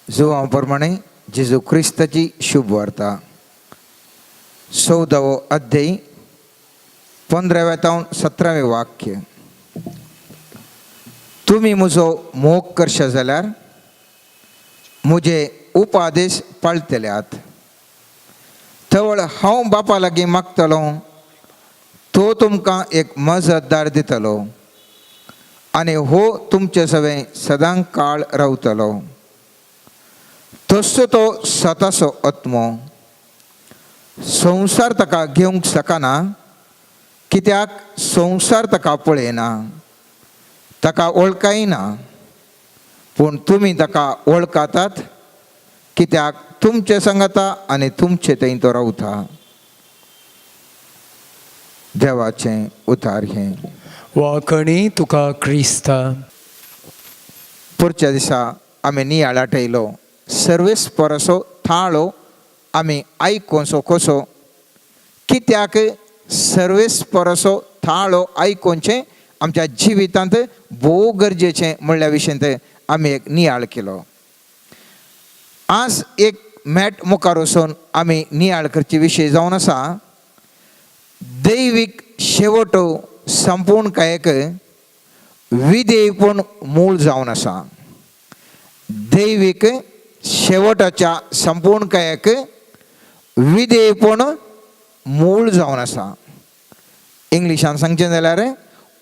जोवाप्रमाणे जेजू ख्रिस्ताची शुभ वार्ता 14 अध्याय 15 ते 17 वाक्य. तुम्ही म्हजो मोग करशा जाल्यार म्हजे उपादेश पाळटल्यात. तवळ हांव बापा लागीं मागतलो, तो तुमकां एक मजतदार दितलो आनी हो तुमचे सवें सदां काळ रावतलो. तसो तो स्वताचो आत्मो संवसार ताका घेवंक शकना, कित्याक संवसार ताका पळयना, ताका वळखयना. पूण तुमी ताका वळखतात, कित्याक तुमचे सांगता आनी तुमचे थंय तो रावता. देवाचें उतार हें. वाकणी तुका क्रिस्ता. पुढच्या दिसा आमी नियाळ आठयलो. सर्वेस्पराचो थाळो आमी आयकोचो कसो, कित्याक सर्वेस्पराचो थाळो आयकोवचें आमच्या जिवितांत भोव गरजेचें म्हणल्या विशयंत आमी एक नियाळ केलो. आज एक मॅट मुखार वचून आमी नियाळ करचे विशय जावन आसा दैवीक शेवटो संपूर्णकायेक विधेयपण मूळ जावन आसा. दैवीक शेवटाच्या संपूर्णकायेक विधेयपण मूळ जावन आसा. इंग्लिशान सांगचें जाल्यार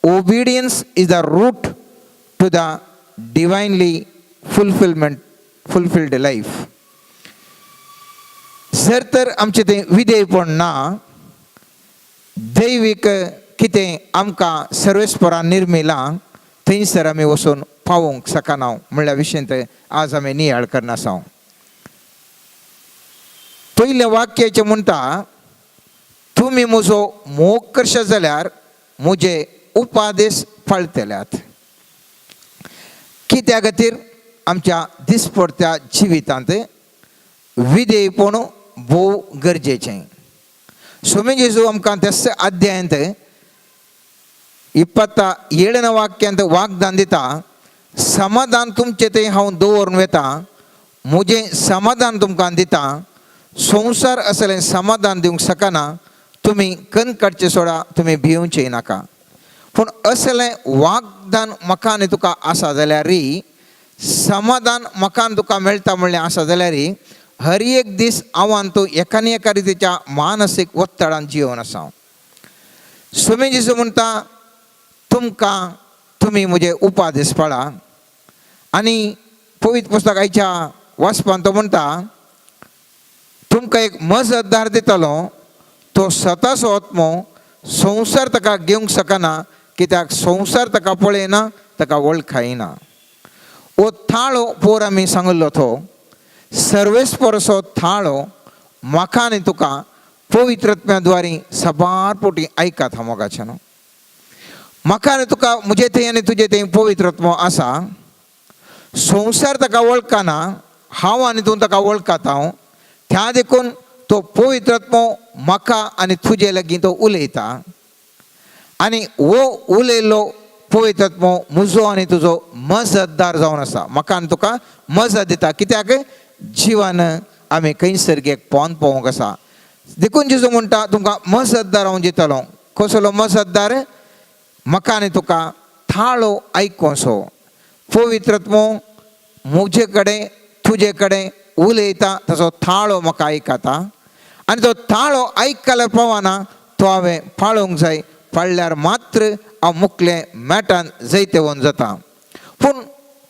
obedience is the root to the divinely fulfilled life. जर तर आमचें तें विधेयपण ना, दैवीक कितें आमकां सर्वेस्परान निर्मिलां थंयसर आमी वचून पावोवंक शकना म्हणल्या विशयंत आज आमी नियाळ करना आसा. पयल्या वाक्याचें म्हणटा, तुमी म्हजो मोग करशे जाल्यार म्हजे उपादेश पाळटल्यात. कित्या खातीर आमच्या दिसपडत्या जिवितांत विधेयपण भोव गरजेचें. स्वामी जेजू आमकां त्याच अध्यायांत 27 वाक्यांत वाग्दान दिता, समाधान तुमचें तें हांव दवरून वेता, म्हजें समाधान तुमकां दिता. संवसार असलें समाधान दिवंक शकना. तुमी कन्न काडचें सोडा, तुमी भिवचें नाका. पूण असलें वाग्दान म्हाका आनी तुका आसा जाल्यार समाधान म्हाका आनी तुका मेळटा म्हणलें आसा जाल्यार हर एक दीस हांवान तूं एका न्ही एका रितीच्या मानसीक वत्तडान जिवन आसा. स्वामी जेजू म्हणटा, तुमी म्हजे उपादेश पाळा. आनी पवित्र पुस्तक आयच्या वाचपान तो म्हणटा, तुमकां एक मजतदार दितलो, तो स्वताचो आत्मो संवसार ताका घेवंक शकना, कित्याक संवसार ताका पळयना, ताका वळखयना. हो थाळो पोर आमी सांगलो तो सर्वेस्पराचो थाळो म्हाका आनी तुका पवित्रात्म्या द्वारी सबार पोटी आयकात. हांव मोगाचें न्हू, म्हाका आनी तुका म्हजे थंय आनी तुजे थंय पवित्रात्मो आसा. संवसार ताका वळखना, हांव आनी तूं ताका वळखता. हांव त्या देखून तो पवित्रात्मो म्हाका आनी तुजे लागीं तो उलयता. आनी हो उलयल्लो पवित्रात्मो म्हजो आनी तुजो मजतदार जावन आसा. म्हाका आनी तुका मजत दिता, कित्याक जिवान आमी खंयसर एक पोंद पोवंक आसा. देखून जेजू म्हणटा, तुमकां मजतदार हांव दितलो. कसलो मजतदार? म्हाका आनी तुका थाळो आयकोचो. पवित्रात्मो म्हजे कडेन तुजे कडेन उलयता, ताचो थाळो म्हाका आयकता. आनी तो थाळो आयकल्यार पावना, तो हांवें पाळोवंक जाय. पाळल्यार मात्र हांव मुखलें मॅटान जैते वोन जाता. पूण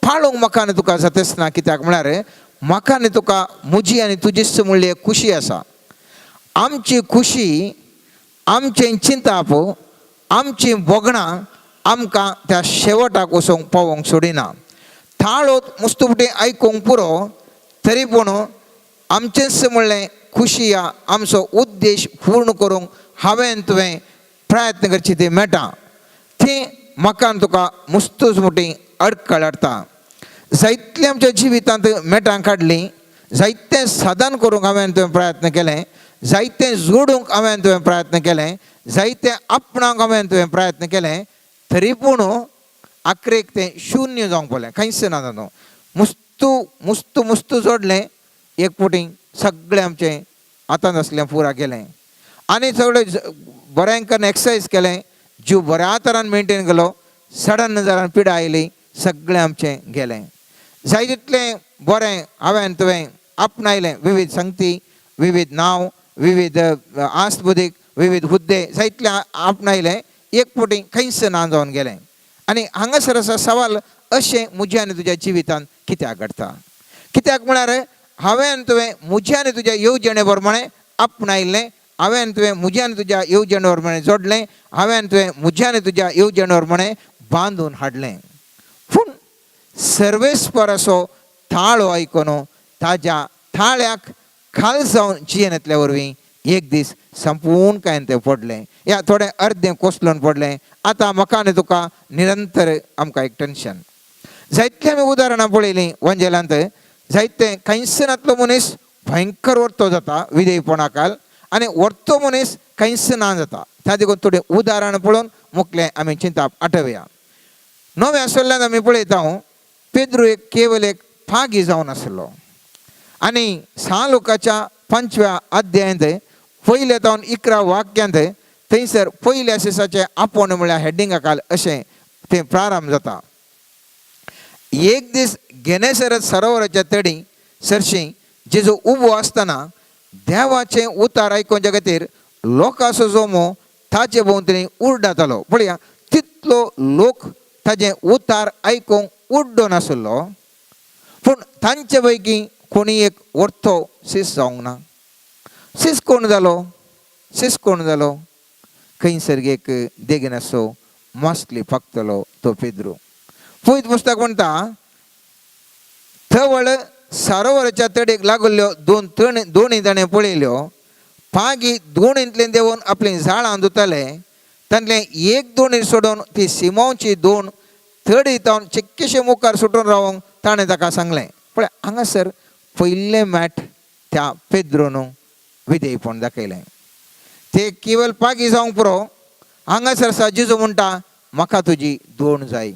पाळोवंक म्हाका आनी तुका जाताच ना. कित्याक म्हळ्यार म्हाका आनी तुका म्हजी आनी तुजीच म्हणली एक खुशी आसा. आमची खुशी, आमचें चिंताप, आमची बोगणां आमकां त्या शेवटाक वचोंक पावोवंक सोडिना. थाळो मुस्तुपटी आयकूंक पुरो, तरी पूण आमचेंच म्हणलें खुशी या आमचो उद्देश पूर्ण करूंक हांवें तुवें प्रयत्न करची ती मेळटा. ती म्हाका आनी तुका मुस्तूच मोठी अडखळ हाडटा. जायतली आमच्या जिवितांत मेटां काडलीं, जायतें साधन करूंक हांवें तुवें प्रयत्न केलें, जायतें जोडूंक हांवें तुवें प्रयत्न केलें, जायतें आपणाक हांवें तुवें प्रयत्न केलें, तरी पूण आखरेक तें शुन्य जावंक पडलें. खंयच ना जालो. मुस्तू जोडलें एक फुटी सगळें आमचें आतां आसलें पुरा गेलें आनी सगळें बरें करून एक्सरसायज केलें जीव बऱ्या तरान मेंटेन केलो सडन नजरान पिडा आयली सगळें आमचें गेलें जाय तितलें बरें हांवें तुवें आपणायलें विविध संगती विविध नांव विविध आस्त बुदीक विविध हुद्दे जायतलें आपणायलें एक फावटी खंयच ना जावन गेलें आनी हांगासर आसा सवाल अशें म्हज्या आनी तुज्या जिवितांत कित्याक घडटा कित्याक म्हळ्यार हांवें आनी तुवें म्हज्या आनी तुज्या येवजणे प्रमाणें आपणायल्लें हांवें आनी तुवें म्हज्या आनी तुज्या येवजणे प्रमाणें जोडलें हांवें आनी तुवें म्हज्या आनी तुज्या येवजणे प्रमाणें बांदून हाडलें पूण सर्वेस्पराचो थाळो आयकून ताज्या थाळ्याक खाल जावन जियेन येतल्या वरवीं एक दीस संपूर्ण कांय तें पडलें या थोडें अर्दें कोसलून पडलें आतां म्हाका आनी तुका निरंतर आमकां एक टेन्शन जायतलीं आमी उदाहरणां पळयलीं वंजेलांत जायते कांयच नातलो मनीस भयंकर वर्तो जाता विधेयपणाकाल आनी वर्तो मनीस कांयच ना जाता त्या देखून थोडीं उदाहरणां पळोवन मुखलें आमी चिंताप आठवया नव्या आसल्यान आमी पळयता पेद्रू एक केवल एक फागी जावन आसलो आनी लुकाच्या 5व्या अध्यायांत पयले जावन 11 वाक्यांत थंयसर पयल्या दिसाचें आपोवण म्हळ्यार हेडिंगाकाल अशें तें प्रारंभ जाता एक दीस गेनेसरत सरोवराच्या तडी सरशी जेजू उबो आसतना देवाचें उतार आयकोवच्या खातीर लोकांचो जोमो ताचे भोंवतणी उड्डातालो पळया तितलो लोक ताजें उतार आयकूंक उड्डो नासलो पूण तांचे पैकी कोणी एक वर्तो सीस जावंक ना सीस कोण जालो खंयसर एक देगेन असो मसली फक्तलो तो पेद्रू पळयत पुस्तक म्हणटा थवळ सरोवराच्या तडेक लागल्ल्यो दोनी ताणें पळयल्यो पागी दोणींतल्यान देंवन आपलीं झाडां धुताले तांतलें एक दोणी सोडून ती सिमोनची दोन थडी जावन चिक्केशे मुखार सुटून रावंक ताणें ताका सांगलें पळय हांगासर पयलें मॅट त्या पेद्रून विधेयपण दाखयलें ते केवल पागी जावंक पुरो हांगासर आसा जेजू म्हणटा म्हाका तुजी दोन जाय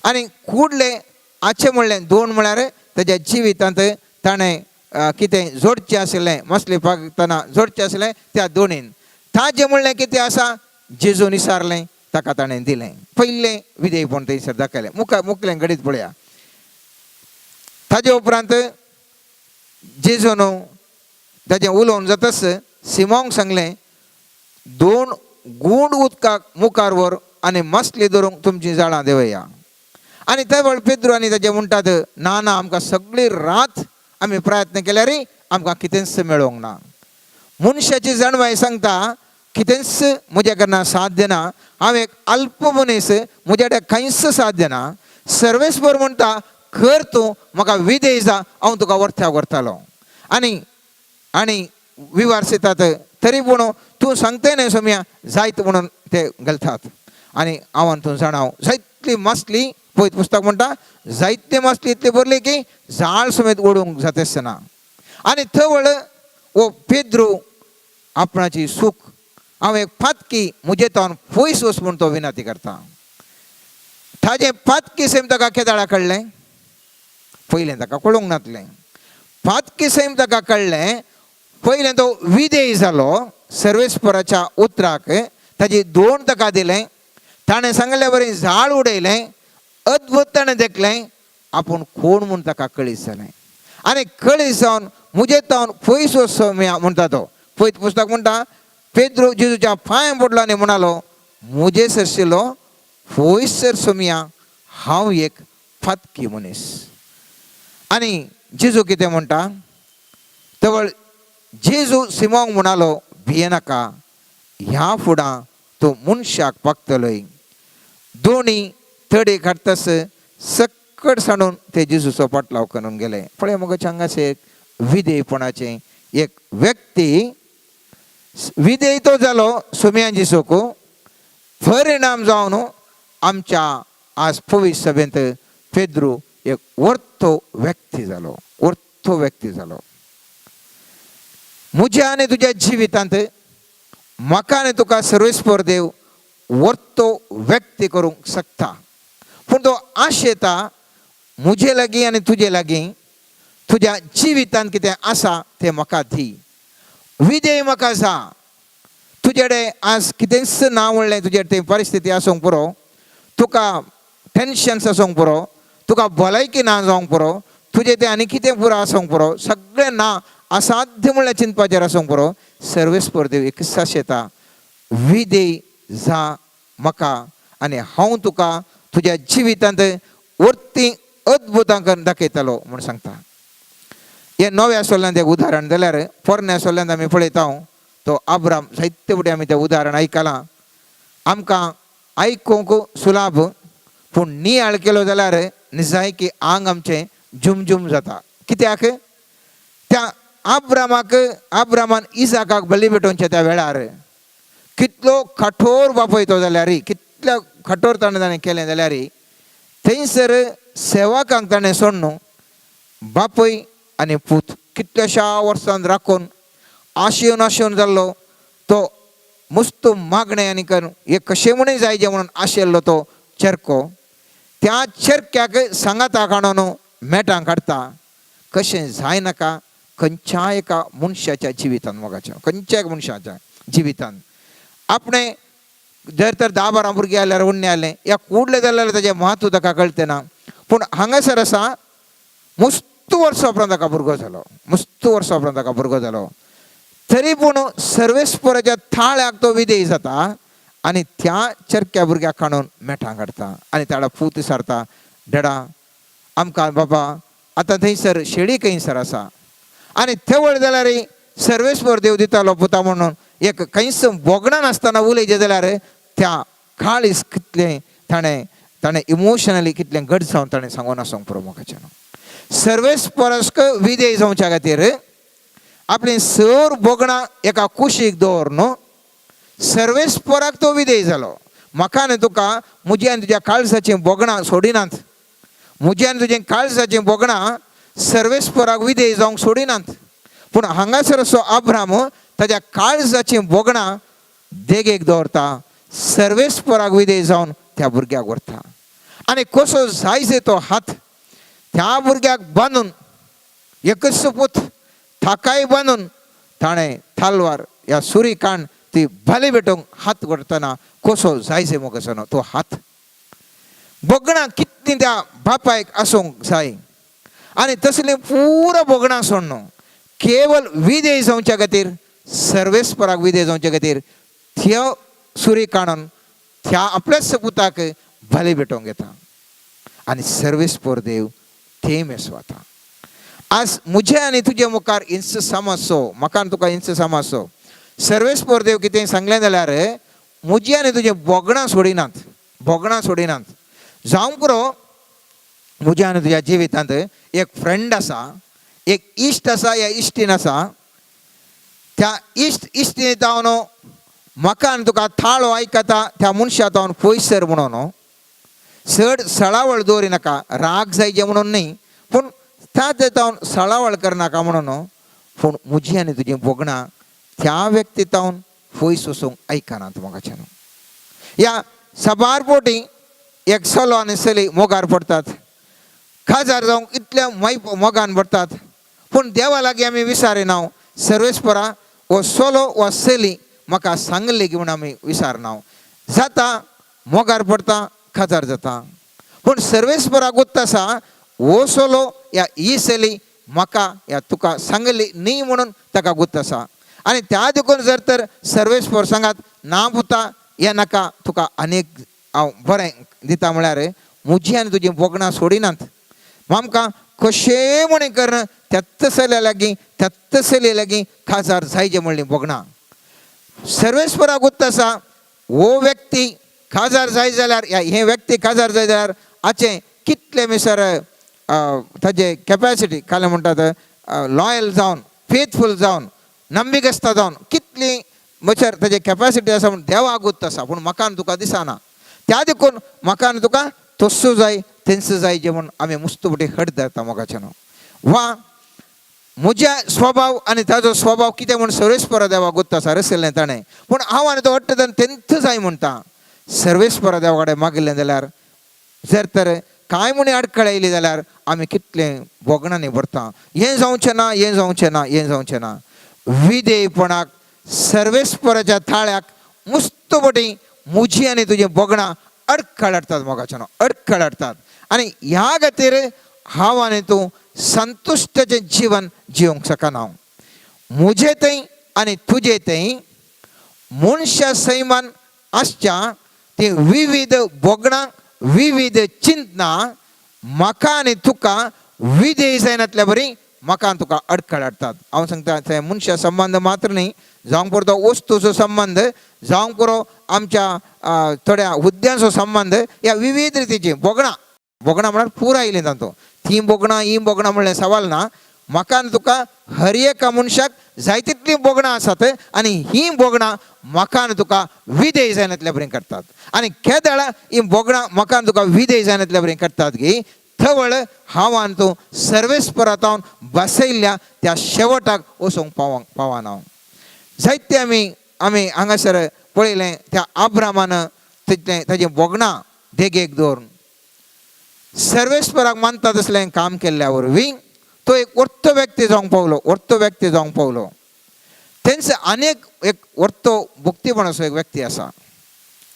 आनी कुडले आचे म्हणलें दोन म्हळ्यार ताच्या जिवितांत ताणें कितें जोडचें आसलें मसली पागतना जोडचें आसलें त्या दोनीन ताजें म्हणलें कितें आसा जेजून विचारलें ताका ताणें दिलें पयलें विधेयपण थंयसर दाखयलें मुखलें घडीत पळया ताजे उपरांत जेजून ताजें उलोवन जाताच सिमोंक सांगलें दोन गूंड उदकाक मुखार व्हर आनी मसली धरूंक तुमचीं झाडां देंवया आनी त्या वेळ पेद्रू आनी ताजे म्हणटात ना आमकां सगळी रात आमी प्रयत्न केल्यार आमकां कितेंच मेळोंक ना मनशाची जणवाय सांगता कितेंच म्हज्या कडल्यान साध्य ना हांव एक अल्प मनीस म्हज्या कडेन कांयच साध्य ना सर्वेस्पर म्हणटा खर तूं म्हाका विधेय जा हांव तुका वर्थ्याक व्हरतालो आनी आनी विवारसितात तरी पूण तूं सांगताय न्हय सोम्या जायत म्हणून ते घालतात आनी हांवान तूं जाणाव जायतली मसली पळयत पुस्तक म्हणटा जायते मसली इतली भरली की झाड समेत ओडूंक जातासतना आनी थवळ वो पेद्रू आपणाची सूख हांव एक पातकी म्हजे तावन पयस वच म्हूण तो विनंती करता ताजें पातकी सैम ताका केदाळा कळ्ळें पयलें ताका कळूंक नासलें पातकी सैम ताका कळ्ळें पयलें तो विधेय जालो सर्वेस्पराच्या उतराक ताजी दोन ताका दिलें ताणें सांगलें बरें झाड उडयलें अद्भुत ताणें देखलें आपूण कोण म्हूण ताका कळीस जालें आनी कळीस जावन म्हजे तावन पयस वच म्हणटा तो पळयत पुस्तक म्हणटा पेद्रू जेजूच्या पांयां पडलो आनी म्हणालो म्हजे सरशिल्लो पयस सर सोम्या हांव एक फातकी मनीस आनी जेजू कितें म्हणटा तवळ जेजू सिमोंक म्हणालो भियेनाका ह्या फुडां तूं मनशाक पागतलोय दोनी थडी काडटस सक्कट सांडून ते जेजूचो पाटलाव करून गेले पळय मगो हांगासर एक विधेयपणाचें एक व्यक्ती विधेय तो जालो सोम्या जेजूक परिणाम जावन आमच्या आज पवित्र सभेंत पेद्रू एक वर्तो व्यक्ती जालो म्हज्या आनी तुज्या जिवितांत म्हाका आनी तुका सर्वेस्पर देव वर्तो व्यक्ती करूंक शकता पूण तो आशेता मुझे लागीं आनी तुजे लागीं तुज्या जिवितांत कितें आसा तें म्हाका दी. विधेय म्हाका जा. तुजे कडेन आज कितेंच ना म्हणलें, तुजे तें परिस्थिती आसूंक पुरो, तुका टेन्शन्स आसूंक पुरो, तुका भलायकी ना जावंक पुरो, तुजें तें आनी कितें पुरो आसूंक पुरो, सगळें ना असाध्य म्हणल्यार चिंतपाचेर आसूंक पुरो, सर्वेस्पर देव एक साश येता, विधेय जा म्हाका आनी हांव तुका तुज्या जिवितांत वर्ती अद्भुतां करून दाखयतलो म्हूण सांगता. हे नव्या सोल्यांत एक उदाहरण जाल्यार पोरण्या सोल्यांत आमी पळयता तो अब्राम. जायते फावटी आमी तें उदाहरण आयकलां. आमकां आयकूंक सुलाभ, पूण नियाळ केलो जाल्यार निजाय की आंग आमचें झुमझुम जाता. कित्याक त्या अब्रामान इजाकाक बली भेटोवच्या त्या वेळार कितलो कठोर बापयतो जाल्यार, कितल्या कठोरपणान ताणें केलें जाल्यार थंयसर सेवकांक ताणें सोडून बापय आनी पूत कितल्याशा वर्सां राखून आशेवन जाल्लो तो मुस्तू मागणें आनी हे कशें म्हणून जायजें म्हणून आशिल्लो तो चरको, त्या चरक्याक सांगाताक हाडून मेटांक काडटा. कशें जायनाका खंयच्याय एका मनशाच्या जिवितांत, मोगाच्या खंयच्याय मनशाच्या जिवितांत. आपणें जर तर 10-12 भुरगीं आल्यार उण्णे जालें, या कूडलें जाल्यार ताजें म्हत्व ताका कळटें ना. पूण हांगासर आसा मस्त वर्सां उपरांत ताका भुरगो जालो, मस्त वर्सां उपरांत ताका भुरगो जालो. तरी पूण सर्वेस्पराच्या थाळ्याक तो विधेय जाता आनी त्या चरक्या भुरग्याक हाडून मेठां काडटा आनी ताडा पूत सारता. डॅडा आमकां बाबा आतां थंयसर शेळी खंयसर आसा आनी तेवळ जाल्यार सर्वेस्पर देव दितालो पुता म्हणून एक खंयच बोगणान आसतना उलयचें जाल्यार त्या काळीस कितलें ताणें इमोशनली कितलें घट जावन ताणें सांगून आसूंक पुरो. मोगाचें सर्वेस्परस्क विधेय जावच्या खातीर आपली सर बोगणां एका कुशीक दवर न्हू. सर्वेस्पराक तो विधेय जालो. म्हाका आनी तुका म्हजी आनी तुज्या काळजाचीं बोगणां सोडिनात. म्हजी आनी तुजें काळजाचीं बोगणां सर्वेस्पराक विधेय जावंक सोडिनात. पूण हांगासर असो अब्राम ताज्या काळजाचीं बोगणां देगेक दवरता, सर्वेस्पराक विधेय जावन त्या भुरग्याक व्हरता आनी कसो जायजे तो हात त्या भुरग्याक बांदून एकच पूत थाकाय बांदून ताणें थालवार ह्या सुरी काण ती भाली भेटोवंक हात व्हरतना कसो जायजे मोगसो तो हात. बोगणां कितलीं त्या बापायक आसूंक जाय आनी तसलीं पुरो बोगणां सोडून केवल विधेय जावच्या खातीर, सर्वेस्पराक विधेय जावच्या खातीर त्यो सुरी काडून त्या आपल्याच पुताक भाली भेटोवंक येता आनी सर्वेस्पर देव थंय मेसवाता. आज म्हजे आनी तुजे मुखार इंच समजसो, म्हाका आनी तुका इंच समजसो, सर्वेस्पर देव कितें सांगलें जाल्यार म्हजी आनी तुजें बोगणां सोडिनात, बोगणां सोडिनात. जावंक पुरो म्हज्या आनी तुज्या जिवितांत एक फ्रेंड आसा, एक इश्ट आसा या इश्टीण आसा. त्या इश्टीन जावन म्हाका आनी तुका थाळो आयकता त्या मनशाक हांव पयसर म्हणून चड सळावळ दवरिनाका, राग जायचे म्हणून न्ही, पूण त्या हांव सळावळ करनाका म्हणून. पूण म्हजी आनी तुजी बोगणां त्या व्यक्तीत हांव पयस वचूंक आयकनात. मोगाच्यान ह्या सबार पोटी एक चलो आनी चली मोगार पडटात, काजार जावंक इतल्या मोगान पडटात. पूण देवा लागीं आमी विचारिना सर्वेस्परा वो चलो वा चली म्हाका सांगली की म्हूण आमी विचारना. जाता मोगार पडटा, काजार जाता, पूण सर्वेस्पराक गुत्त आसा वो चलो या ही चली म्हाका या तुका सांगली न्ही म्हणून ताका गुत्त आसा. आनी त्या देखून जर तर सर्वेस्पर सांगात ना पुता हें नाका, तुका आनीक हांव बरें दिता म्हळ्यार म्हजी आनी तुजी बोगणां सोडिनात. आमकां कशें म्हणून कर त्यात्त चल्या लागीं त्यात्त चलये लागीं काजार जायचे म्हणली बोगणां. सर्वेस्पराक गुत्त आसा वो व्यक्ती काजार जाय जाल्यार या हे व्यक्ती काजार जाय जाल्यार हाचें कितले मिसर ताजे कॅपॅसिटी काले म्हणटात लॉयल जावन, फेथफूल जावन, नंबिकस्ता जावन कितली म्हज्यार ताजे कॅपॅसिटी आसा म्हूण देवाक गुत्त आसा. पूण म्हाका आनी तुका दिसना. त्या देखून म्हाका आनी तुका तस्सो जाय तेंच जाय जे म्हूण आमी मुस्तुपटी हट धरता. मोगाच्यान वा म्हज्या स्वभाव आनी ताजो स्वभाव कितें म्हूण सर्वेस्पर देवाक गुत्त आसा रचयल्लें ताणें. पूण हांव आनी तो हट्ट धरून तेंच जाय म्हणटा. सर्वेस्पर देवा कडेन मागिल्लें जाल्यार जर तर कांय म्हणी आडखळ येयली जाल्यार आमी कितले बोगणांनी भरता. हें जावचें ना, हें जावचें ना, हें जावचें ना. विधेयपणाक सर्वेस्पराच्या थाळ्याक मुस्तबटी मुजी आनी तुजी बोगणां अडखळ हाडटात मोगाच्यान, अडखळ हाडटात. आनी ह्या खातीर हांव आनी तूं संतुश्टचें जिवन जिवंक शकना. मुजे थंय आनी तुजे थंय मनशा सैमान आसच्या ती विविध बोगणां, विविध चिंतनां म्हाका आनी तुका विधेय जायनातल्या बरी म्हाका आनी तुका अडखळ हाडटात. हांव सांगता थंय मनशा संबंद मात्र न्ही, जावंक पुरो तो वस्तूचो संबंद, जावंक पुरो आमच्या थोड्या हुद्द्यांचो संबंद, ह्या विविध रितीची बोगणां म्हळ्यार पुराय येयली तातूंत. ती बोगणां ही बोगणां म्हणलें सवाल ना. म्हाका आनी तुका हर एका मनशाक जाय तितलीं बोगणां आसात आनी ही बोगणां म्हाका आनी तुका विधेय जायनातल्या बरें करतात. आनी केदळ ही बोगणां म्हाका आनी तुका विधेय जायनातल्या बरें करतात की थवळ हांव आनी तूं सर्वेस्परांत बसयल्ल्या त्या शेवटाक वचूंक पावना. जायते आमी हांगासर पळयलें त्या आब्रामान ताजें बोगणां देगेक दवरून सर्वेस्पराक मानता तसलें काम केल्ल्या वरवीं तो एक वर्तो व्यक्ती जावंक पावलो. तेंच आनीक एक वर्तो भुक्तीपणाचो एक व्यक्ती आसा,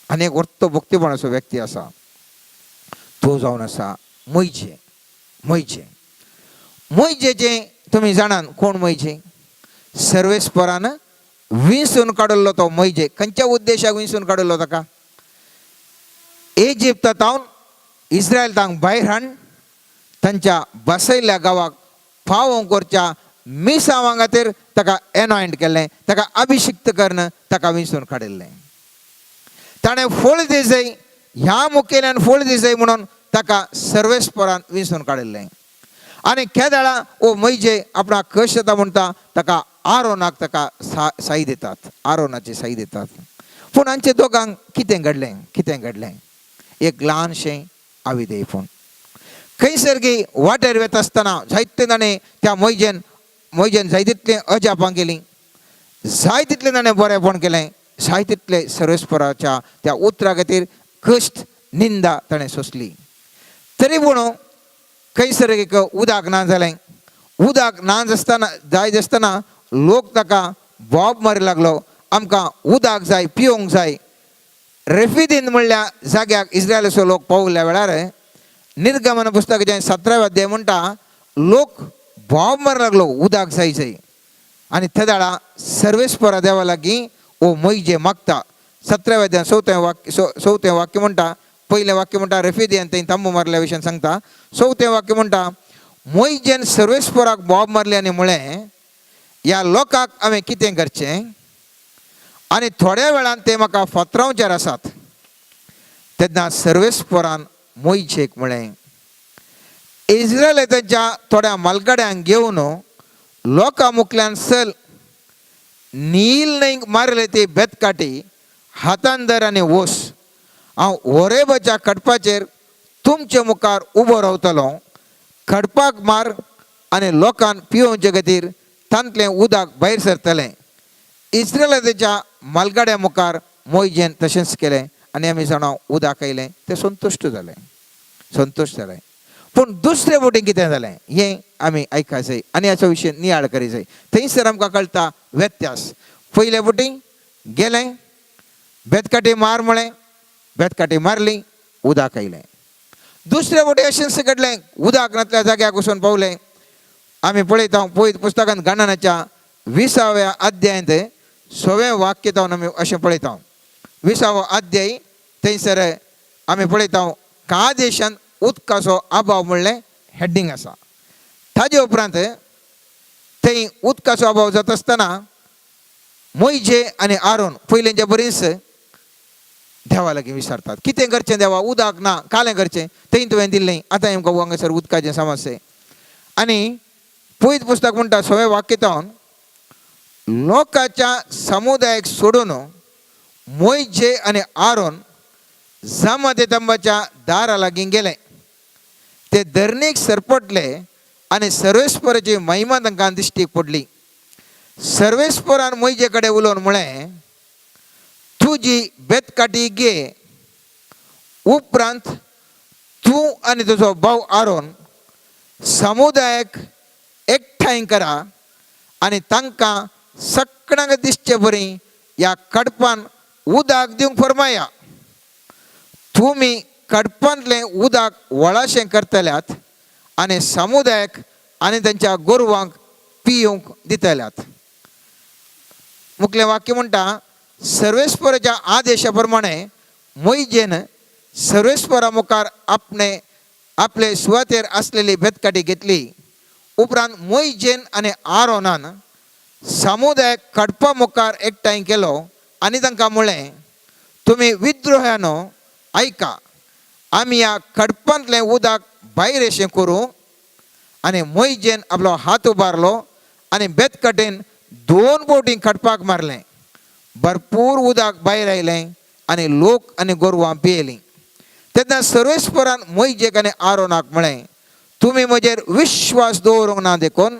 आनी एक वर्तो भुक्तीपणाचो व्यक्ती आसा. तो जावन आसा मोइजेचें तुमी जाणात कोण मोइजे? सर्वेस्परान विंसून काडिल्लो तो मोइजे. खंयच्या उद्देशाक विंसून काडिल्लो ताका? इजिप्तांत इस्रायल तांकां भायर हाड, तांच्या बसयल्ल्या गांवाक फावो करच्या मिसांवां खातीर ताका एनॉयंट केल्लें, ताका अभिशिक्त करून ताका विंसून काडिल्लें. ताणें फळ दिसय, ह्या मुखेल्यान फळ दिसय म्हणून ताका सर्वेस्परान विंसून काडिल्लें. आनी केदळा ओ मोइजे आपणाक कश जाता म्हणटा ताका आरोनाक ताका साई दितात, आरोनाची साई दितात. पूण हांचे दोगांक कितें घडलें? एक ल्हानशें अविधेयपण. खंयसर गी वाटेर वता आसतना जायते ताणें त्या मोइजेन जाय तितलें अजापां केलीं, जाय तितलें ताणें बरेंपण केलें, जाय तितलें सर्वेस्पराच्या त्या उतरा खातीर कश्ट निंदा ताणें सोंसली. तरी पूण खंयसर एक उदक ना जालें. उदक ना जाय आसतना लोक ताका बोब मारूंक लागलो, आमकां उदक जाय, पिवंक जाय. रेफिदीन म्हणल्या जाग्याक इस्रायलाचो लोक पावल्या वेळार निर्गमन पुस्तकाचें 17वें अध्याय म्हणटा लोक बोब मारूंक लागलो उदक जाय. आनी थेदाळा सर्वेस्परा देवा लागीं ओ मोइजे मागता. 17वें अध्याय 4वें वाक्य म्हणटा, पयलें वाक्य म्हणटा रेफिदीन थंय तांबू मारल्या विशयान सांगता. 4वें वाक्य म्हणटा मोइजेन सर्वेस्पराक बोब मारले आनी म्हळें ह्या लोकाक हांवें कितें करचें? आनी थोड्या वेळान ते म्हाका फातरावच्यार आसात. तेन्ना सर्वेस्परान मोइजेक म्हळें इस्रायलाच्या थोड्या मालगाड्यांक घेवन लोकां मुखल्यान चल, नील न्हंयक मारले ती बेतकाटी हातान धर आनी वोस. हांव होरेबाच्या खडपाचेर तुमचे मुखार उबो रावतलो. खडपाक मार आनी लोकांक पिवोवचे खातीर तांतलें उदक भायर सरतलें. इस्रायलाच्या मालगाड्या मुखार मोइजेन तशेंच केलें आनी आमी जाणां उदक आयलें. ते संतुश्ट जालें. पूण दुसरे वटेन कितें जालें हें आमी आयका जाय आनी हाचो विशय नियाळ करी जाय. थंयसर आमकां कळटा व्यत्यास. पयले वटेन गेलें, बेतकाटी मार म्हळें, बेतकाटी मारली, उदक आयलें. दुसरे वटेन अशेंच घडलें, उदक नातल्या जाग्याक वचून पावलें. आमी पळयता पळयत पुस्तकांत गणनाच्या 20व्या अध्यायांत 6वें वाक्य जावन आमी अशें पळयता. 20वो अध्याय थंयसर आमी पळयता कादेशांत उदकाचो अभाव म्हणलें हेडिंग आसा. ताजे उपरांत थंय उदकाचो अभाव जाता आसतना मोइजे आनी आरोन पयलेंच्या बरीच देवा लागीं विचारतात कितें करचें देवा, उदक ना, कालें करचें, थंय तुवें दिल्लें, आतां आमकां हांगासर उदकाचें समस्या. आनी पळयत पुस्तक म्हणटा 6वें वाक्य जावन लोकाच्या समुदायाक सोडून मोइजे आनी आरोन जामतेतंबाच्या दारा लागीं गेले. ते धरणीक सरपटले आनी सर्वेस्पराची महिमा तांकां दिश्टीक पडली. सर्वेस्परान मोइजे कडेन उलोवन म्हळें तुजी बेतकाटी घे, उपरांत तूं आनी तुजो भाव आरोन समुदायाक एकठांय करा आनी तांकां सगळ्यांक दिसचे बरी ह्या कडपान उदक दिवंक फरमाया. तुमी कडपांतलें उदक वळाशें करतल्यात आनी समुदायाक आनी तांच्या गोरवांक पिवंक दितल्यात. मुखेल वाक्य म्हणटा सर्वेस्पराच्या आदेशा प्रमाणे मोइजेन सर्वेस्परा मुखार आपले सुवातेर आसलेली बेतकाटी घेतली. उपरांत मोइजेन आनी आरोनान समुदायाक कडपा मुखार एकठांय केलो आनी तांकां म्हळें, तुमी विद्रोह्यानो आयका, आमी ह्या कडपांतलें उदक भायर अशें करूं. आनी मोइजेन आपलो हात उबारलो आनी बेतकाटेन 2 बोटी कडपाक मारलें. भरपूर उदक भायर आयलें आनी लोक आनी गोरवां पियेलीं. तेन्ना सर्वेस्परान मोइजेक आनी आरोनाक म्हळें, तुमी म्हजेर विश्वास दवरूंक ना देखून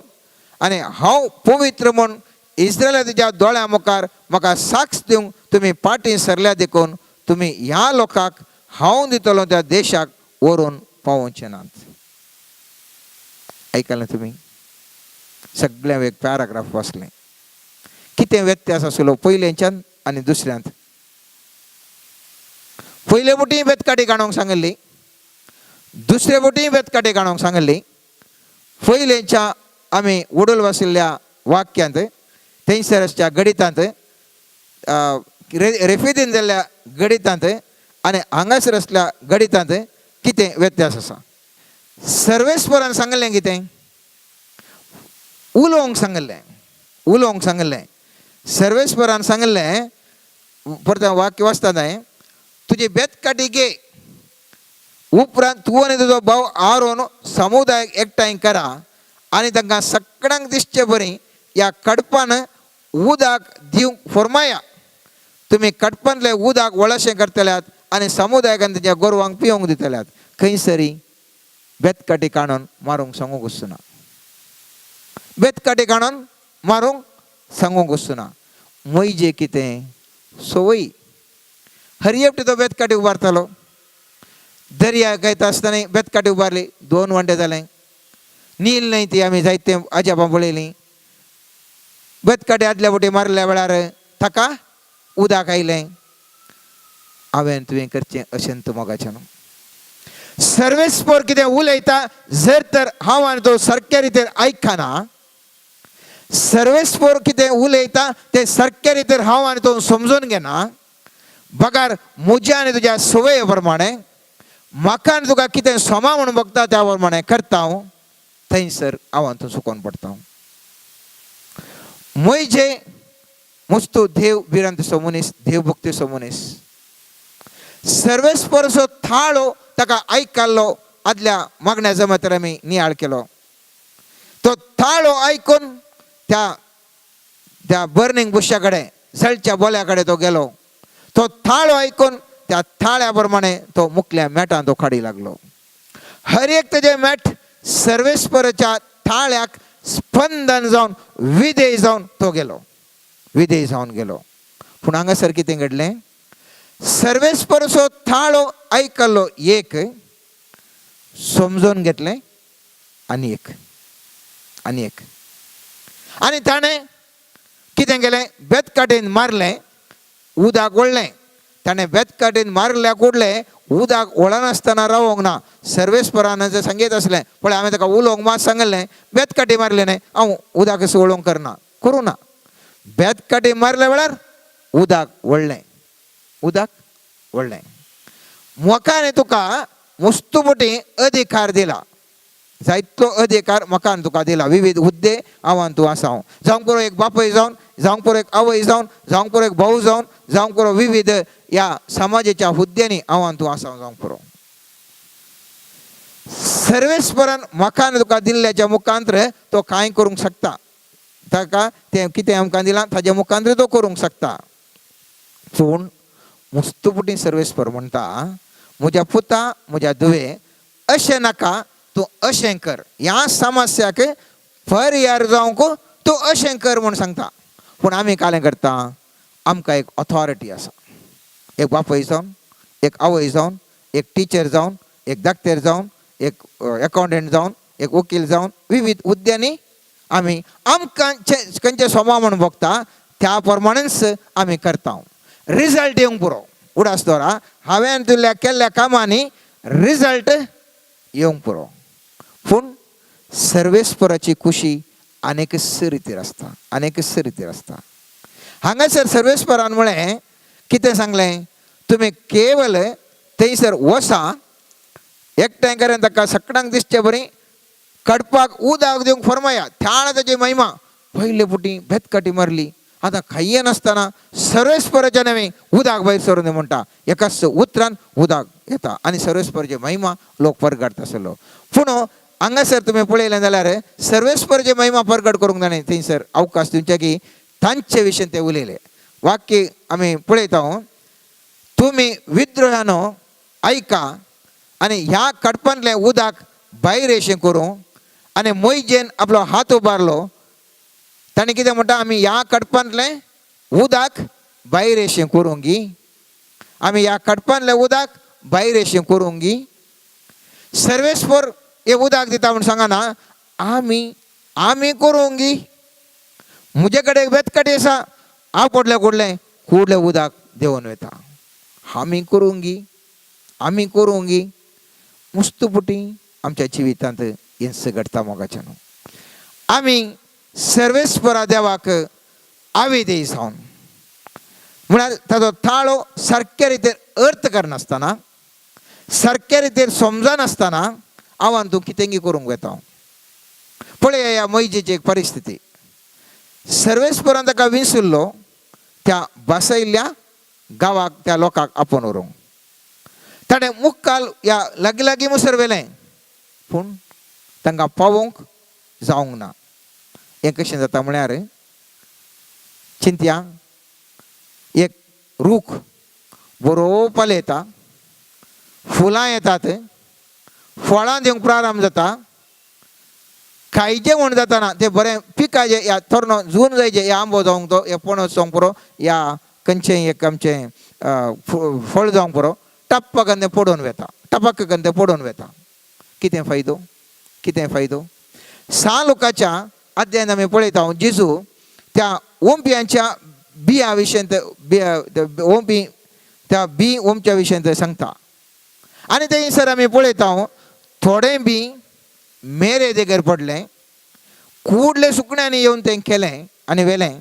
आनी हांव पवित्र म्हूण इस्रायलाच्या दोळ्यां मुखार म्हाका साक्ष दिवंक तुमी फाटीं सरल्या देखून तुमी ह्या लोकांक हांव दितलो त्या देशाक व्हरून पावोवचे नात. आयकलें तुमी? सगळ्यांक एक पॅराग्राफ वाचलें. कितें व्यत्यास आसलो पयलेंच्यान आनी दुसऱ्यांत? पयले बोटी बेतकाटी काडूंक सांगिल्ली, दुसरे बोटी बेतकाटी काडूंक सांगिल्ली. पयलेंच्या आमी उडोल वाचिल्ल्या वाक्यांत थंयसरच्या गणितांत रेफिदीन जाल्ल्या गणितांत आनी हांगासर आसल्या गणितांत कितें व्यत्यास आसा? सर्वेस्परान सांगिल्लें कितें? उलोवंक सांगिल्लें. सर्वेस्परान सांगिल्लें, परत वाक्य वाचता न्हय, तुजी बेतकाटी घे, उपरांत तूं आनी तुजो भाव आरोन समुदायाक एकठांय करा आनी तांकां सगळ्यांक दिसचे बरी ह्या कडपान उदक दिवंक फरमाया. तुमी कडपांतलें उदक वळाशें करतल्यात आनी समुदायाक आनी ताच्या गोरवांक पिवंक दितल्यात. खंयसरी बेतकाटी काडून मारूंक सांगूंक वचना. बेतकाटी काडून मारूंक सांगूंक वचना. मोइजे कितें सवय, हरियेपटी तो बेतकाटी उबारतालो. दर्या गायता आसतना बेतकाटी उबारली, 2 वंटे जालें. नील न्हय ती आमी जायते अजापां पळयलीं. बेतकाटी आदल्या बोटी मारल्या वेळार ताका उदक आयलें. हांवें तुवें करचें अशें तूं मोगाचें. सर्वेस्पर कितें उलयता जर तर हांव आनी तो सारक्या रितीन आयकना, सर्वेस्पर कितें उलयता तें सारक्या रितीन हांव आनी तो समजून घेना, बगार म्हज्या आनी तुज्या सवये प्रमाणे म्हाका आनी तुका कितें सोमा म्हणून बगता त्या प्रमाणे करता हांव, थंयसर हांव आनी तूं चुकोवन पडटा. मोइजे मस्तो देव बिरांतसो मनीस, देवभक्तीचो मनीस. सर्वेस्परचो थाळो ताका आयकल्लो आदल्या मागण्या जमातीर आमी नियाळ केलो. तो थाळो आयकून त्या बर्निंग बुशा कडेन, जळच्या बोल्या कडेन तो गेलो. तो थाळो आयकून त्या थाळ्या प्रमाणे तो मुखल्या मेटान तो काडी लागलो. हर एक तेजे मेट सर्वेस्पराच्या थाळ्याक स्पंदन जावन विधेय जावन तो गेलो, विधेय जावन गेलो. पूण हांगासर कितें घडलें? सर्वेस्पराचो थाळो आयकल्लो एक, समजून घेतलें आनी एक. आनी ताणें कितें केलें? बेतकाटेन मारलें, उदक ओडलें. ताणें बेतकाटेन मारल्या कुडलें उदक ओडनासतना रावोंक ना. सर्वेस्परान जर सांगीत आसलें, पळय हांवें ताका उलोवंक मात सांगलें, बेतकाटी मारली न्हय, हांव उदक असो ओळोवंक करना, करूं ना. बेतकाटी मारल्या वेळार उदक ओडलें. म्हाका आनी तुका मस्तुपटी अधिकार दिला, जायतो अधिकार म्हाका आनी तुका दिला. विविध हुद्दे हांव आनी तूं आसां. जावंक पुरो एक बापय जावन, जावंक पुरो एक आवय जावन, जावंक पुरो एक भाऊ जावन, जावंक पुरो विविध ह्या समाजाच्या हुद्द्यांनी हांव आनी तूं आसां जावंक पुरो. सर्वेस्परान म्हाका आनी तुका दिल्ल्याच्या मुखांतर तो कांय करूंक शकता. ताका तें कितें आमकां दिलां ताच्या मुखांतर तो करूंक शकता. पूण मस्तुपटी सर्वेस्पर म्हणटा, म्हज्या पुता, म्हज्या धुवे, अशें नाका, तूं अशें कर. ह्या समस्याक परिहार जावंक तूं अशें कर म्हूण सांगता. पूण आमी कालें करता, आमकां एक ऑथॉरिटी आसा. एक बापय जावन, एक आवय जावन, एक टिचर जावन, एक दाक्तेर जावन एक अकाउंटंट जावन एक वकील जावन विविध हुद्द्यांनी आमी खंयचे स्वभाव म्हणून बघता त्या प्रमाणेच आमी करता. रिजल्ट येवंक पुरो उडास दवरा. हांवें तुल्या केल्ल्या कामांनी रिजल्ट येवंक पुरो. पूण सर्वेस्पराची खुशी अनेकच रितीर आसता. हांगासर सर्वेस्परान म्हळें कितें सांगलें, तुमी केवल थंयसर वसा, एकठांय करून ताका सकाळांक दिसचे बरी कडपाक उदक दिवंक फरमाया. त्या ताची महिमा पयले पुटी बेतकाटी मारली. आतां खाय्य नासतना सर्वेस्पराच्या नवे उदक भायर सरून म्हणटा. एकाच उतरान उदक येता आनी सर्वेस्पराची महिमा लोक परगट आसलो. पूण हांगासर तुमी पळयलें जाल्यार सर्वेस्पराची महिमा परगट करूंक जाणें थंयसर अवकाश दिवचे की तांचे विशयी ते उलयले. वाक्य आमी पळयता, तुमी विद्रोहानो ऐका आनी ह्या कडपांतलें उदक भायर येशें करूं. आनी मोइजेन आपलो हात उबारलो. ताणें कितें म्हणटा, आमी ह्या कडपांतलें उदक भायर येशें करूंगी. आमी ह्या कडपांतलें उदक भायर येशें करूंगी. सर्वेस्पर हे उदक दिता म्हूण सांगना, आमी करूंगी. म्हजे कडेन बेतकाटी आसा, हांव पडलें कुडलें उदक देंवन वयता. आमी करूंगी. मुस्तपुटी आमच्या जिवितांत हें घडटा मोगाच्यान. आमी सर्वेस्परा देवाक आवेदेय जावन म्हळ्यार ताचो ताळो सारक्या रितीन अर्थ करनासतना, सारक्या रितीन समजनासतना हांव तूं कितेंगी करूंक वता. पळया ह्या मोइजेची एक परिस्थिती. सर्वेस्परान ताका विंसुल्लो त्या बसयल्ल्या गांवाक त्या लोकांक आपोवन व्हरूंक. ताणें मुखाल ह्या लागीं मुसर व्हेलें, पूण तांकां पावोवंक जावंक ना. हें कशें जाता म्हळ्यार, चिंतया, एक रूख बरो पाले येता, फुलां येतात, फळां दिवंक प्रारंभ जाता. खायचें म्हूण जाताना तें बरें पिकाचें या थोरनो जून जायचे या आंबो जावंक तो या पणस जावंक पुरो या खंयचें एक आमचें फळ जावंक पुरो, टप्प करून तें पडून वता. टपक करून तें पडून वता. कितें फायदो? 6 लोकांच्या अध्यायान आमी पळयता, जेजू त्या ओंपयांच्या बिया विशयी ओंपी त्या बी ओंपच्या विशयी थंय सांगता. आनी थंयसर आमी पळयता, थोडे बी मेरे देगेर पडलें, कुडले सुकण्यांनी येवन तें केलें आनी व्हेलें.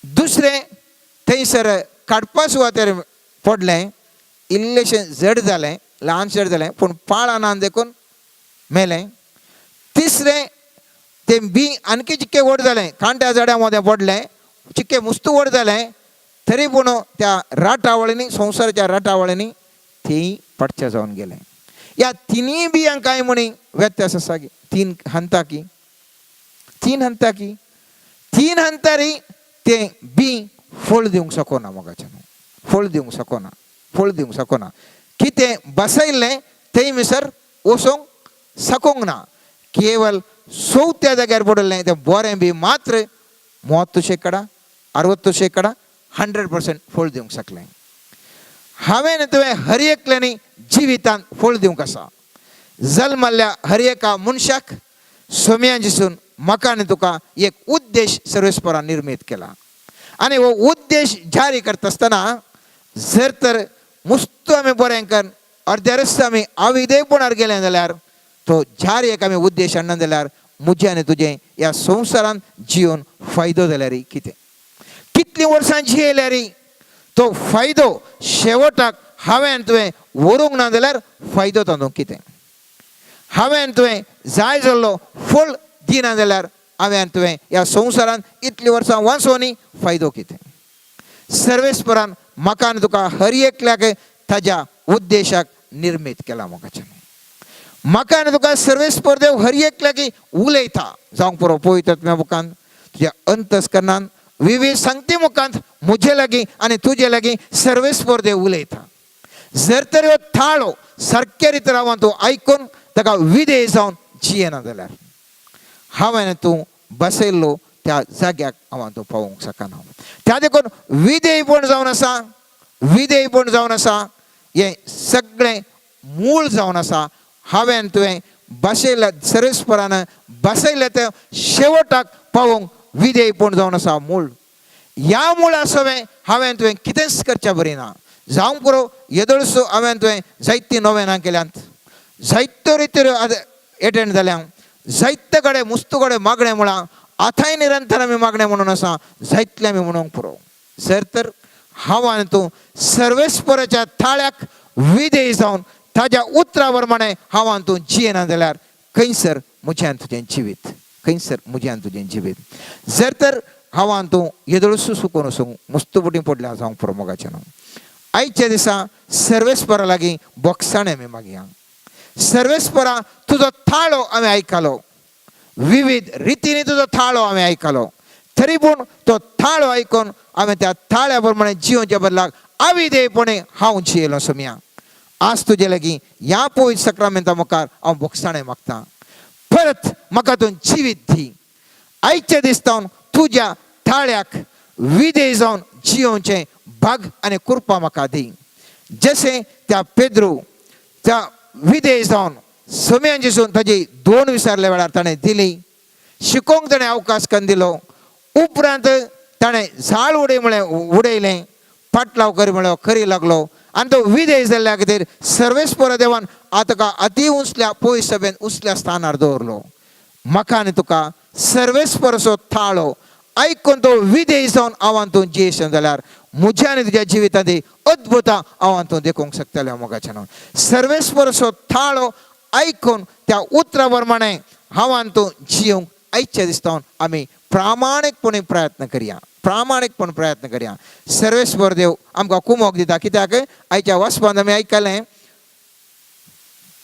दुसरें थंयसर काडपा सुवातेर पडलें, इल्लेशें जड जालें, ल्हान जड जालें, पूण पाळ आनान देखून मेलें. तिसरें तें बी आनकी चिक्के व्हड जालें, कांट्या जड्या मदें पडलें, चिक्के मुस्तू व्हड जालें, तरी पूण त्या राटावळींनी, संवसाराच्या राटावळींनी तीं पडचे जावन गेलें. ह्या तिनी बियांक कांय म्हणी व्यत्यास आसा की तीन हंतारी तें बी फळ दिवंक शकना. मोगाच्यान फळ दिवंक शकना. कितें बसयल्लें थंय मिसर वचोंक सकूंक ना. केवल चवथ्या जाग्यार पडलें तें बरें बी मात्र 30% 60% 100% फळ दिवंक शकलें. हांवें तुवें हर एकल्यानी जिवितांत फळ दिवंक आसा. जल्मल्ल्या हर एका मनशाक सोम्यान दिसून म्हाका आनी तुका एक उद्देश सर्वेस्परान निर्मीत केला. आनी हो उद्देश जारी करता आसतना जर तर मुस्तू आमी बरें करून अर्द्या रस्ते आमी अविधेयपणार गेले जाल्यार तो जारी आमी उद्देश हाडना जाल्यार म्हजें आनी तुजें ह्या संवसारांत जिवन फायदो जाल्यार कितें? कितलीं वर्सां जियेल्यार तो फायदो शेवटाक हांवें तुवें व्हरूंक ना जाल्यार फायदो तातूंत कितें? हांवें तुवें जाय जाल्लो फळ दिना जाल्यार हांवें तुवें ह्या संवसारांत इतलीं वर्सां वाचोनी फायदो कितें? सर्वेस्परान म्हाका आनी तुका हर एकल्याक ताज्या उद्देशाक निर्मीत केला. म्हाका आनी तुका सर्वेस्पर देव हर एकल्याक उलयता जावंक पुरो पवित्र मुखांत तुज्या अंतस्करणान विविध संगती मुखांत म्हजे लागीं आनी तुजे लागीं सर्वेस्पर देव उलयता. जर तर हो थाळो सारके रितीन हांव तूं आयकून ताका विधेय जावन जियेना जाल्यार हांवें तूं बसयल्लो त्या जाग्याक हांव तूं पावोवंक शकना. त्या देखून विधेयपण जावन आसा हे सगळें मूळ जावन आसा. हांवें तुवें बसयल्या सर्वेस्परान बसयल्या ते शेवटाक पावोवंक विधेयपण जावन आसा मूळ. ह्या मुळा सवें हांवें तुवें कितेंच करचें बरें ना. जावंक पुरो येदोळसो हांवें तुवें जायतीं नोवेनां केल्यांत, जायत्यो रित्यो एटेंड जाल्या, जायते कडेन मुस्तू कडेन मागणें म्हळां आतांय निरंतर आमी मागणें म्हणून आसा, जायतलें आमी म्हणूंक पुरो. जर तर हांव आनी तूं सर्वेस्पराच्या थाळ्याक विधेय जावन ताज्या उतरा प्रमाणे हांव आनी तूं जियेना जाल्यार खंयसर म्हजें आनी तुजें जिवीत, खंयसर म्हजें आनी तुजें जिवीत. जर तर हांव आनी तूं येदोळसो सुकून वचूंक मुस्तुबुटी पडल्या जावंक पुरो मोगाचें न्हू. आयच्या दिसा सर्वेस्परा लागीं बोगसाणें आमी मागया. सर्वेस्परा तुजो थाळो आमी आयकलो, विविध रितींनी तुजो थाळो आमी आयकलो, तरी पूण तो थाळो आयकून आमी त्या थाळ्या प्रमाणे जिवच्या बदलाक अविधेयपणे हांव जियेलो सोम्या. आज तुजे लागीं ह्या पवित्र सक्रामेंता मुखार हांव बोगसाणें मागतां. परत म्हाका तूं जिवीत दी. आयच्या दिसतावन तुज्या थाळ्याक विधेय जावन जियोवचें भाग आनी कृपा म्हाका दी. जशें त्या पेद्रू त्या विधेय जावन सोम्यान जिसून ताजी 2 विसरल्या वेळार ताणें दिली, शिकोवंक ताणें अवकाश करून दिलो. उपरांत ताणें झाड उडय म्हळें उडयलें, फाटलाव करी म्हळ्यार करी लागलो आनी तो विधेय जाल्ल्या खातीर सर्वेस्परा देवान ताका अति उंचल्या पवित्र सभेन उंचल्या स्थानार दवरलो. म्हाका आनी तुका सर्वेस्पराचो थाळो आयकून तो विधेय जावन हांव आनी तूं जियेशन जाल्यार म्हज्या आनी तुज्या जिवितांत अद्भुतां हांव आनी तूं देखूंक शकतले मोगाचें न्हू. सर्वेस्पराचो थाळो आयकून त्या उतरा प्रमाणे हांव आनी तूं जियोंक आयच्या दिसतावन आमी प्रामाणीकपणे प्रयत्न करया, प्रामाणीकपण प्रयत्न करया. सर्वेस्पर देव आमकां कुमोग दिता. कित्याक आयच्या वाचपांत आमी आयकलें,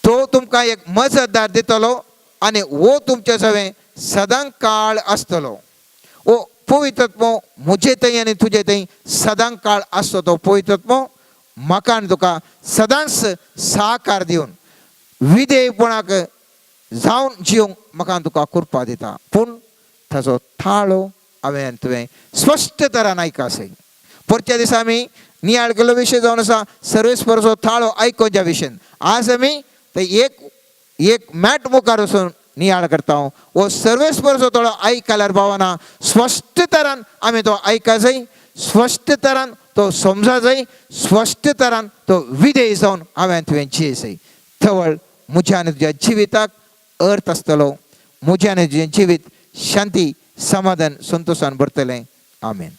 तो तुमकां एक मजतदार दितलो आनी वो तुमचे सवें सदां काळ आसतलो. ओ पवित्रत्व म्हजे थंय आनी तुजे थंय सदां काळ आसतो. तो पवित्रत्व म्हाका आनी तुका सदांच सहकार दिवन विधेयपणाक जावन जियोंक म्हाका आनी तुका कृपा दिता. पूण ताचो थाळो हांवें आनी तुवें स्पश्ट तरान आयकासय. परच्या दिसा आमी नियाळ केल्लो विशय जावन आसा सर्वेस्पराचो थाळो आयकोवच्या विशयान. आज आमी ते एक मॅट मुखार वचून नियाळ करता. वो सर्वेस्पराचो थाळो आयकल्यार भावना स्पश्ट तरान आमी तो आयका जाय, स्पश्ट तरान तो समजा जाय, स्पश्ट तरान तो विधेय जावन हांवें तुवें जियेसय. थवळ म्हज्या आनी तुज्या जिविताक अर्थ आसतलो. म्हजें आनी तुजें जिवीत शांती समाधान संतोशान भरतलें. आमेन.